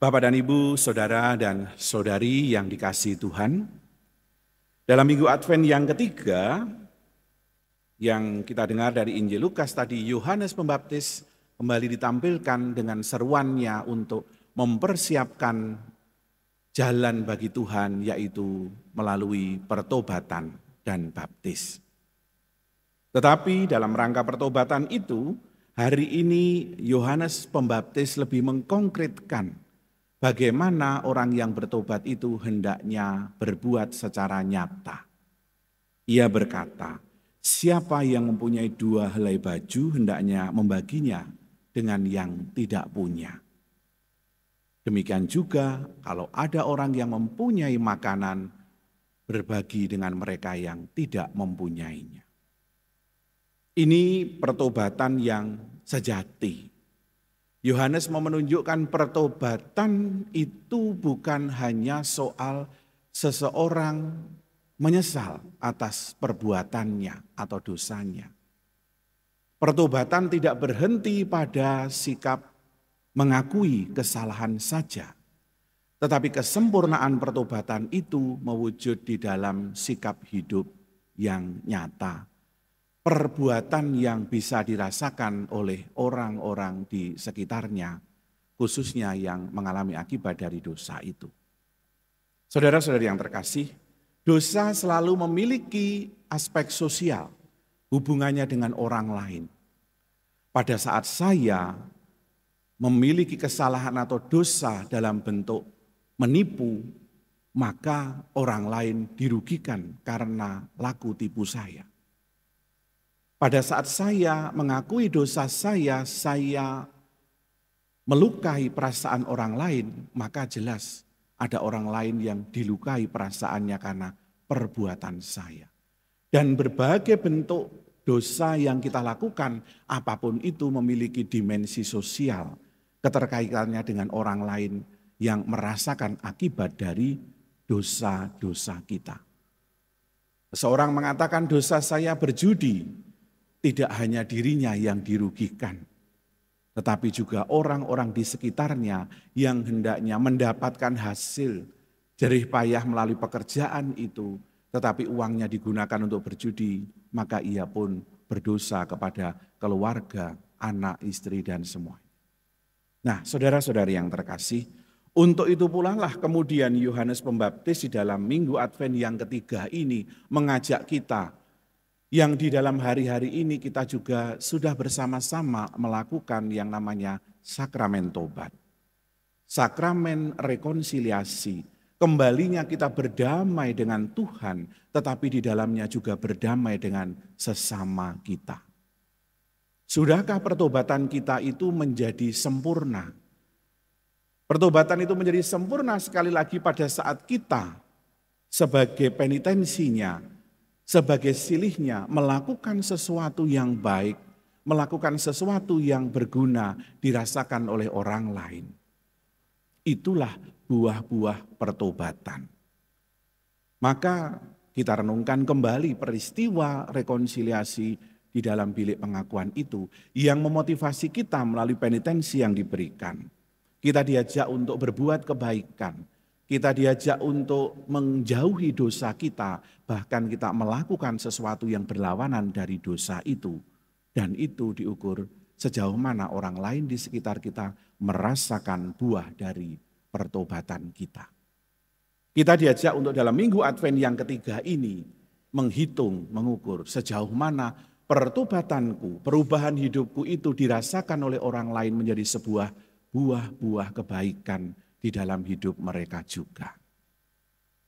Bapak dan Ibu, saudara dan saudari yang dikasihi Tuhan, dalam minggu Advent yang ketiga, yang kita dengar dari Injil Lukas tadi, Yohanes Pembaptis kembali ditampilkan dengan seruannya untuk mempersiapkan jalan bagi Tuhan, yaitu melalui pertobatan dan baptis. Tetapi dalam rangka pertobatan itu, hari ini Yohanes Pembaptis lebih mengkonkretkan bagaimana orang yang bertobat itu hendaknya berbuat secara nyata. Ia berkata, siapa yang mempunyai 2 helai baju hendaknya membaginya dengan yang tidak punya. Demikian juga kalau ada orang yang mempunyai makanan, berbagi dengan mereka yang tidak mempunyainya. Ini pertobatan yang sejati. Yohanes mau menunjukkan pertobatan itu bukan hanya soal seseorang menyesal atas perbuatannya atau dosanya. Pertobatan tidak berhenti pada sikap mengakui kesalahan saja, tetapi kesempurnaan pertobatan itu mewujud di dalam sikap hidup yang nyata. Perbuatan yang bisa dirasakan oleh orang-orang di sekitarnya, khususnya yang mengalami akibat dari dosa itu. Saudara-saudari yang terkasih, dosa selalu memiliki aspek sosial, hubungannya dengan orang lain. Pada saat saya memiliki kesalahan atau dosa dalam bentuk menipu, maka orang lain dirugikan karena laku tipu saya. Pada saat saya mengakui dosa saya melukai perasaan orang lain, maka jelas ada orang lain yang dilukai perasaannya karena perbuatan saya. Dan berbagai bentuk dosa yang kita lakukan, apapun itu memiliki dimensi sosial, keterkaitannya dengan orang lain yang merasakan akibat dari dosa-dosa kita. Seseorang mengatakan dosa saya berjudi, tidak hanya dirinya yang dirugikan, tetapi juga orang-orang di sekitarnya yang hendaknya mendapatkan hasil jerih payah melalui pekerjaan itu, tetapi uangnya digunakan untuk berjudi, maka ia pun berdosa kepada keluarga, anak, istri, dan semua. Nah, saudara-saudari yang terkasih, untuk itu pula lah kemudian Yohanes Pembaptis di dalam minggu Advent yang ketiga ini mengajak kita, yang di dalam hari-hari ini kita juga sudah bersama-sama melakukan yang namanya sakramen tobat. Sakramen rekonsiliasi, kembalinya kita berdamai dengan Tuhan, tetapi di dalamnya juga berdamai dengan sesama kita. Sudahkah pertobatan kita itu menjadi sempurna? Pertobatan itu menjadi sempurna sekali lagi pada saat kita sebagai penitensinya, sebagai silihnya melakukan sesuatu yang baik, melakukan sesuatu yang berguna dirasakan oleh orang lain. Itulah buah-buah pertobatan. Maka kita renungkan kembali peristiwa rekonsiliasi di dalam bilik pengakuan itu yang memotivasi kita melalui penitensi yang diberikan. Kita diajak untuk berbuat kebaikan. Kita diajak untuk menjauhi dosa kita, bahkan kita melakukan sesuatu yang berlawanan dari dosa itu. Dan itu diukur sejauh mana orang lain di sekitar kita merasakan buah dari pertobatan kita. Kita diajak untuk dalam minggu Advent yang ketiga ini menghitung, mengukur sejauh mana pertobatanku, perubahan hidupku itu dirasakan oleh orang lain menjadi sebuah buah-buah kebaikan di dalam hidup mereka juga.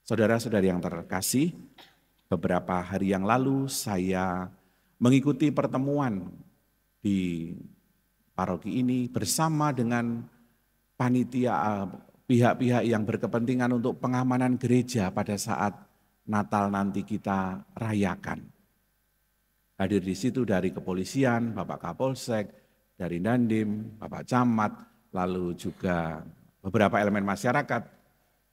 Saudara-saudari yang terkasih, beberapa hari yang lalu saya mengikuti pertemuan di paroki ini bersama dengan panitia pihak-pihak yang berkepentingan untuk pengamanan gereja pada saat Natal nanti kita rayakan. Hadir di situ dari kepolisian, Bapak Kapolsek, dari Dandim, Bapak Camat, lalu juga beberapa elemen masyarakat,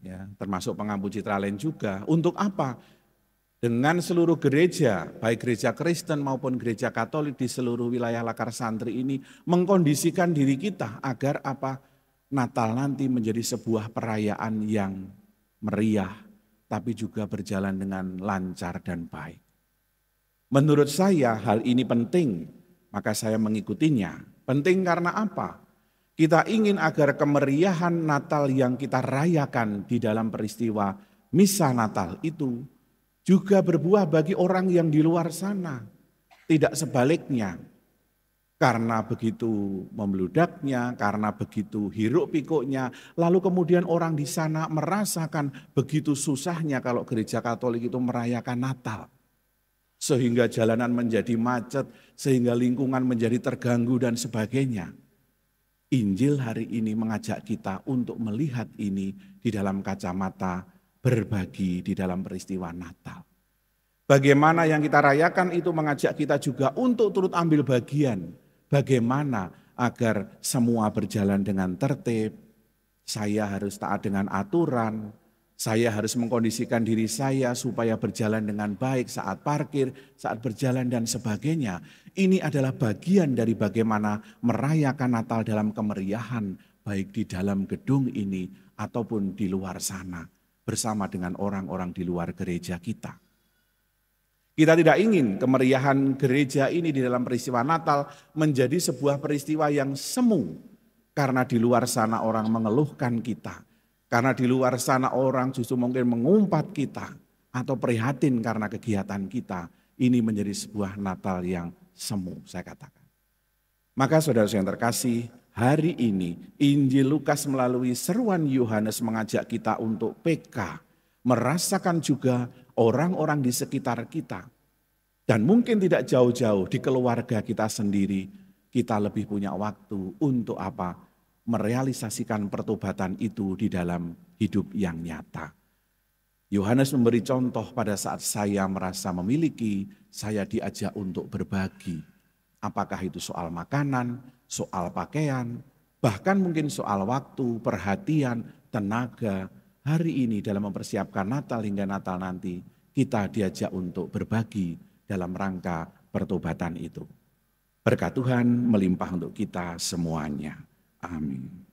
ya, termasuk pengampu Citralen juga. Untuk apa? Dengan seluruh gereja, baik gereja Kristen maupun gereja Katolik di seluruh wilayah Lakar Santri ini mengkondisikan diri kita agar apa? Natal nanti menjadi sebuah perayaan yang meriah, tapi juga berjalan dengan lancar dan baik. Menurut saya hal ini penting, maka saya mengikutinya. Penting karena apa? Kita ingin agar kemeriahan Natal yang kita rayakan di dalam peristiwa Misa Natal itu juga berbuah bagi orang yang di luar sana. Tidak sebaliknya, karena begitu membludaknya, karena begitu hiruk pikuknya, lalu kemudian orang di sana merasakan begitu susahnya kalau gereja Katolik itu merayakan Natal. Sehingga jalanan menjadi macet, sehingga lingkungan menjadi terganggu dan sebagainya. Injil hari ini mengajak kita untuk melihat ini di dalam kacamata berbagi di dalam peristiwa Natal. Bagaimana yang kita rayakan itu mengajak kita juga untuk turut ambil bagian. Bagaimana agar semua berjalan dengan tertib, saya harus taat dengan aturan, saya harus mengkondisikan diri saya supaya berjalan dengan baik saat parkir, saat berjalan dan sebagainya. Ini adalah bagian dari bagaimana merayakan Natal dalam kemeriahan, baik di dalam gedung ini ataupun di luar sana, bersama dengan orang-orang di luar gereja kita. Kita tidak ingin kemeriahan gereja ini di dalam peristiwa Natal menjadi sebuah peristiwa yang semu, karena di luar sana orang mengeluhkan kita. Karena di luar sana orang justru mungkin mengumpat kita atau prihatin karena kegiatan kita. Ini menjadi sebuah Natal yang semu, saya katakan. Maka saudara yang terkasih, hari ini Injil Lukas melalui seruan Yohanes mengajak kita untuk PK, merasakan juga orang-orang di sekitar kita. Dan mungkin tidak jauh-jauh di keluarga kita sendiri, kita lebih punya waktu untuk apa? Merealisasikan pertobatan itu di dalam hidup yang nyata. Yohanes memberi contoh pada saat saya merasa memiliki, saya diajak untuk berbagi. Apakah itu soal makanan, soal pakaian, bahkan mungkin soal waktu, perhatian, tenaga. Hari ini dalam mempersiapkan Natal hingga Natal nanti, kita diajak untuk berbagi dalam rangka pertobatan itu. Berkat Tuhan melimpah untuk kita semuanya. Amin.